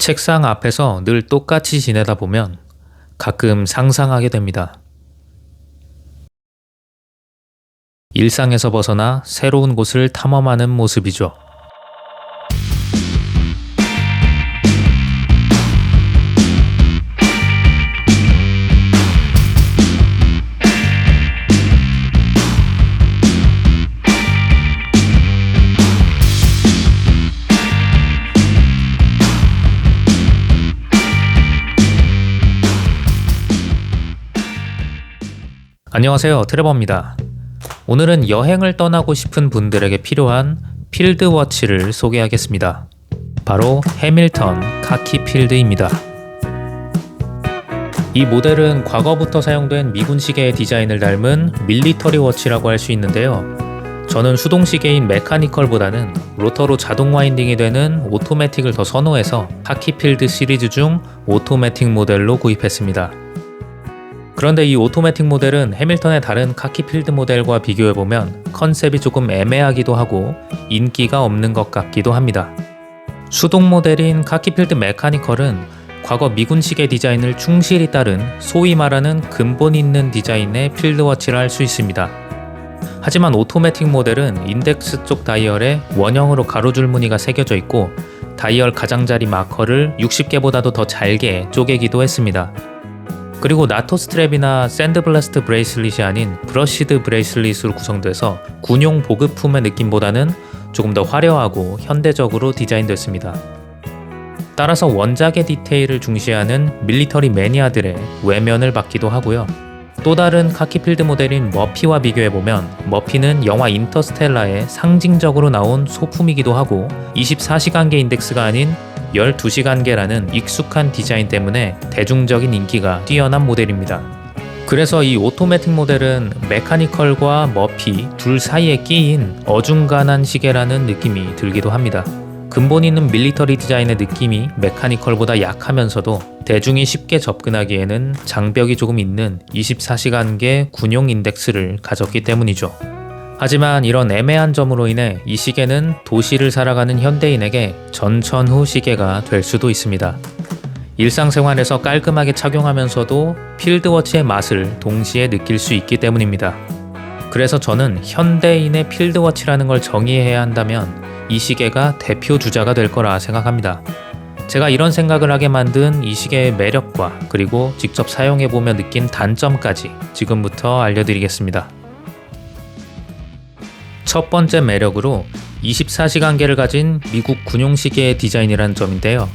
책상 앞에서 늘 똑같이 지내다 보면 가끔 상상하게 됩니다. 일상에서 벗어나 새로운 곳을 탐험하는 모습이죠. 안녕하세요, 트레버입니다. 오늘은 여행을 떠나고 싶은 분들에게 필요한 필드워치를 소개하겠습니다. 바로 해밀턴 카키필드입니다. 이 모델은 과거부터 사용된 미군 시계의 디자인을 닮은 밀리터리 워치라고 할 수 있는데요. 저는 수동 시계인 메카니컬보다는 로터로 자동 와인딩이 되는 오토매틱을 더 선호해서 카키필드 시리즈 중 오토매틱 모델로 구입했습니다. 그런데 이 오토매틱 모델은 해밀턴의 다른 카키필드 모델과 비교해보면 컨셉이 조금 애매하기도 하고 인기가 없는 것 같기도 합니다. 수동 모델인 카키필드 메카니컬은 과거 미군 시계 디자인을 충실히 따른 소위 말하는 근본 있는 디자인의 필드워치라 할 수 있습니다. 하지만 오토매틱 모델은 인덱스 쪽 다이얼에 원형으로 가로줄 무늬가 새겨져 있고 다이얼 가장자리 마커를 60개보다도 더 잘게 쪼개기도 했습니다. 그리고 나토 스트랩이나 샌드블라스트 브레이슬릿이 아닌 브러시드 브레이슬릿으로 구성돼서 군용 보급품의 느낌보다는 조금 더 화려하고 현대적으로 디자인됐습니다. 따라서 원작의 디테일을 중시하는 밀리터리 매니아들의 외면을 받기도 하고요. 또 다른 카키필드 모델인 머피와 비교해보면 머피는 영화 인터스텔라에 상징적으로 나온 소품이기도 하고 24시간계 인덱스가 아닌 12시간계라는 익숙한 디자인 때문에 대중적인 인기가 뛰어난 모델입니다. 그래서 이 오토매틱 모델은 메카니컬과 머피 둘 사이에 끼인 어중간한 시계라는 느낌이 들기도 합니다. 근본 있는 밀리터리 디자인의 느낌이 메카니컬보다 약하면서도 대중이 쉽게 접근하기에는 장벽이 조금 있는 24시간계 군용 인덱스를 가졌기 때문이죠. 하지만 이런 애매한 점으로 인해 이 시계는 도시를 살아가는 현대인에게 전천후 시계가 될 수도 있습니다. 일상생활에서 깔끔하게 착용하면서도 필드워치의 맛을 동시에 느낄 수 있기 때문입니다. 그래서 저는 현대인의 필드워치라는 걸 정의해야 한다면 이 시계가 대표 주자가 될 거라 생각합니다. 제가 이런 생각을 하게 만든 이 시계의 매력과 그리고 직접 사용해보며 느낀 단점까지 지금부터 알려드리겠습니다. 첫 번째 매력으로 24시간계를 가진 미국 군용 시계의 디자인이라는 점인데요.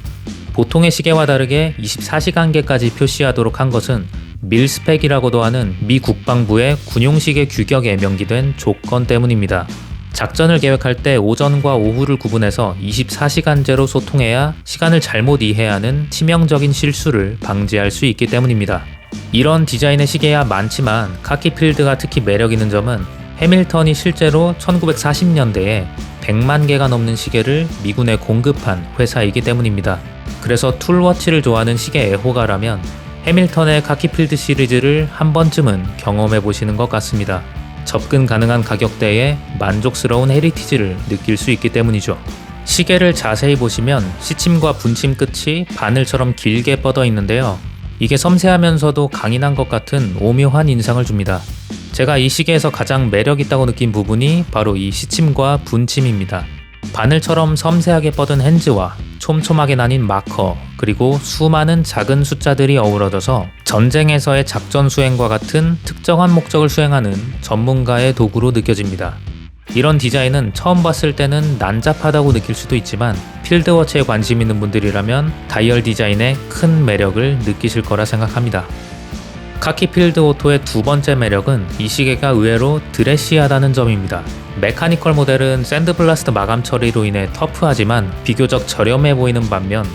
보통의 시계와 다르게 24시간계까지 표시하도록 한 것은 밀스펙이라고도 하는 미 국방부의 군용 시계 규격에 명기된 조건 때문입니다. 작전을 계획할 때 오전과 오후를 구분해서 24시간제로 소통해야 시간을 잘못 이해하는 치명적인 실수를 방지할 수 있기 때문입니다. 이런 디자인의 시계야 많지만 카키필드가 특히 매력 있는 점은 해밀턴이 실제로 1940년대에 100만 개가 넘는 시계를 미군에 공급한 회사이기 때문입니다. 그래서 툴워치를 좋아하는 시계 애호가라면 해밀턴의 카키필드 시리즈를 한 번쯤은 경험해 보시는 것 같습니다. 접근 가능한 가격대에 만족스러운 헤리티지를 느낄 수 있기 때문이죠. 시계를 자세히 보시면 시침과 분침 끝이 바늘처럼 길게 뻗어 있는데요. 이게 섬세하면서도 강인한 것 같은 오묘한 인상을 줍니다. 제가 이 시계에서 가장 매력있다고 느낀 부분이 바로 이 시침과 분침입니다. 바늘처럼 섬세하게 뻗은 핸즈와 촘촘하게 나뉜 마커, 그리고 수많은 작은 숫자들이 어우러져서 전쟁에서의 작전 수행과 같은 특정한 목적을 수행하는 전문가의 도구로 느껴집니다. 이런 디자인은 처음 봤을 때는 난잡하다고 느낄 수도 있지만 필드워치에 관심 있는 분들이라면 다이얼 디자인의 큰 매력을 느끼실 거라 생각합니다. 카키필드 오토의 두 번째 매력은 이 시계가 의외로 드레시하다는 점입니다. 메카니컬 모델은 샌드블라스트 마감 처리로 인해 터프하지만 비교적 저렴해 보이는 반면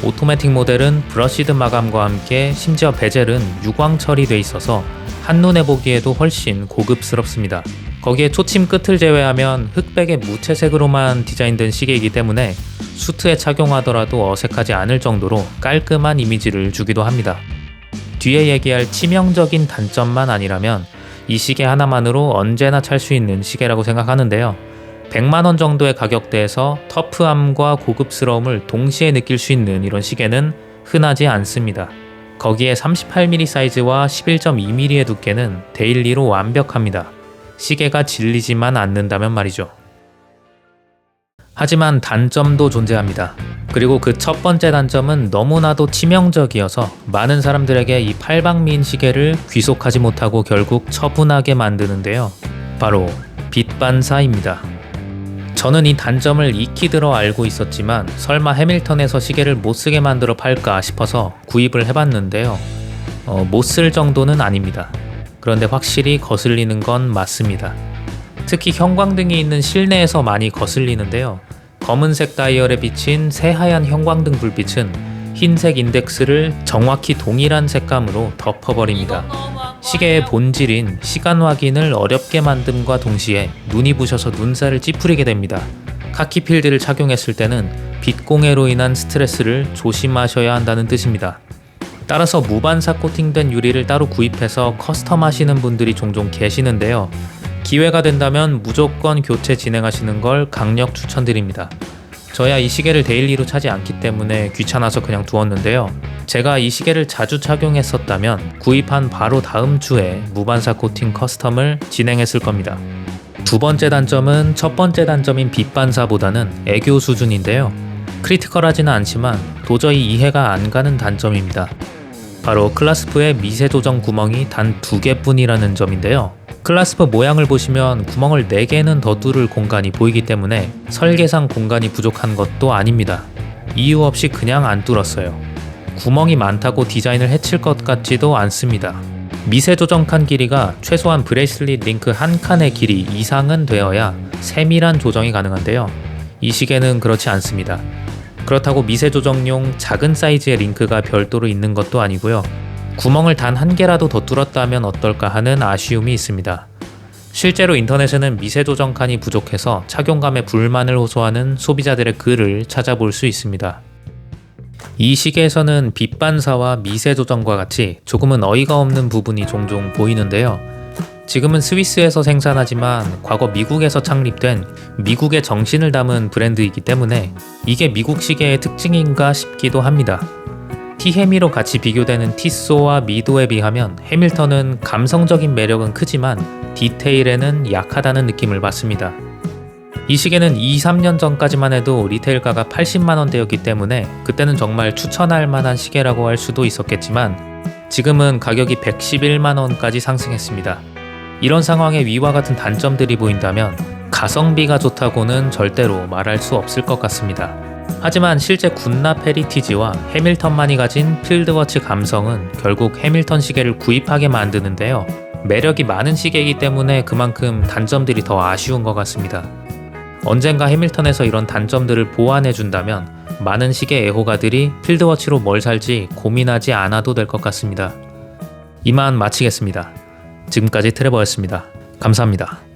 오토매틱 모델은 브러시드 마감과 함께 심지어 베젤은 유광 처리돼 있어서 한눈에 보기에도 훨씬 고급스럽습니다. 거기에 초침 끝을 제외하면 흑백의 무채색으로만 디자인된 시계이기 때문에 수트에 착용하더라도 어색하지 않을 정도로 깔끔한 이미지를 주기도 합니다. 뒤에 얘기할 치명적인 단점만 아니라면 이 시계 하나만으로 언제나 찰 수 있는 시계라고 생각하는데요. 100만원 정도의 가격대에서 터프함과 고급스러움을 동시에 느낄 수 있는 이런 시계는 흔하지 않습니다. 거기에 38mm 사이즈와 11.2mm의 두께는 데일리로 완벽합니다. 시계가 질리지만 않는다면 말이죠. 하지만 단점도 존재합니다. 그리고 그 첫 번째 단점은 너무나도 치명적이어서 많은 사람들에게 이 팔방미인 시계를 귀속하지 못하고 결국 처분하게 만드는데요. 바로 빛 반사입니다. 저는 이 단점을 익히 들어 알고 있었지만 설마 해밀턴에서 시계를 못쓰게 만들어 팔까 싶어서 구입을 해봤는데요. 못 쓸 정도는 아닙니다. 그런데 확실히 거슬리는 건 맞습니다. 특히 형광등이 있는 실내에서 많이 거슬리는데요. 검은색 다이얼에 비친 새하얀 형광등 불빛은 흰색 인덱스를 정확히 동일한 색감으로 덮어버립니다. 시계의 본질인 시간 확인을 어렵게 만듦과 동시에 눈이 부셔서 눈살을 찌푸리게 됩니다. 카키 필드를 착용했을 때는 빛공해로 인한 스트레스를 조심하셔야 한다는 뜻입니다. 따라서 무반사 코팅된 유리를 따로 구입해서 커스텀 하시는 분들이 종종 계시는데요. 기회가 된다면 무조건 교체 진행하시는 걸 강력 추천드립니다. 저야 이 시계를 데일리로 차지 않기 때문에 귀찮아서 그냥 두었는데요. 제가 이 시계를 자주 착용했었다면 구입한 바로 다음 주에 무반사 코팅 커스텀을 진행했을 겁니다. 두 번째 단점은 첫 번째 단점인 빛 반사보다는 애교 수준인데요. 크리티컬하지는 않지만 도저히 이해가 안 가는 단점입니다. 바로 클라스프의 미세 조정 구멍이 단 2개뿐이라는 점인데요. 클라스프 모양을 보시면 구멍을 4개는 더 뚫을 공간이 보이기 때문에 설계상 공간이 부족한 것도 아닙니다. 이유 없이 그냥 안 뚫었어요. 구멍이 많다고 디자인을 해칠 것 같지도 않습니다. 미세 조정 칸 길이가 최소한 브레이슬릿 링크 한 칸의 길이 이상은 되어야 세밀한 조정이 가능한데요. 이 시계는 그렇지 않습니다. 그렇다고 미세 조정용 작은 사이즈의 링크가 별도로 있는 것도 아니고요. 구멍을 단 1개라도 더 뚫었다면 어떨까 하는 아쉬움이 있습니다. 실제로 인터넷에는 미세 조정 칸이 부족해서 착용감에 불만을 호소하는 소비자들의 글을 찾아볼 수 있습니다. 이 시계에서는 빛 반사와 미세 조정과 같이 조금은 어이가 없는 부분이 종종 보이는데요. 지금은 스위스에서 생산하지만 과거 미국에서 창립된 미국의 정신을 담은 브랜드이기 때문에 이게 미국 시계의 특징인가 싶기도 합니다. 티헤미로 같이 비교되는 티소와 미도에 비하면 해밀턴은 감성적인 매력은 크지만 디테일에는 약하다는 느낌을 받습니다. 이 시계는 2-3년 전까지만 해도 리테일가가 80만원대였기 때문에 그때는 정말 추천할 만한 시계라고 할 수도 있었겠지만 지금은 가격이 111만원까지 상승했습니다. 이런 상황에 위와 같은 단점들이 보인다면 가성비가 좋다고는 절대로 말할 수 없을 것 같습니다. 하지만 실제 굿납 헤리티지와 해밀턴만이 가진 필드워치 감성은 결국 해밀턴 시계를 구입하게 만드는데요. 매력이 많은 시계이기 때문에 그만큼 단점들이 더 아쉬운 것 같습니다. 언젠가 해밀턴에서 이런 단점들을 보완해준다면 많은 시계 애호가들이 필드워치로 뭘 살지 고민하지 않아도 될 것 같습니다. 이만 마치겠습니다. 지금까지 트레버였습니다. 감사합니다.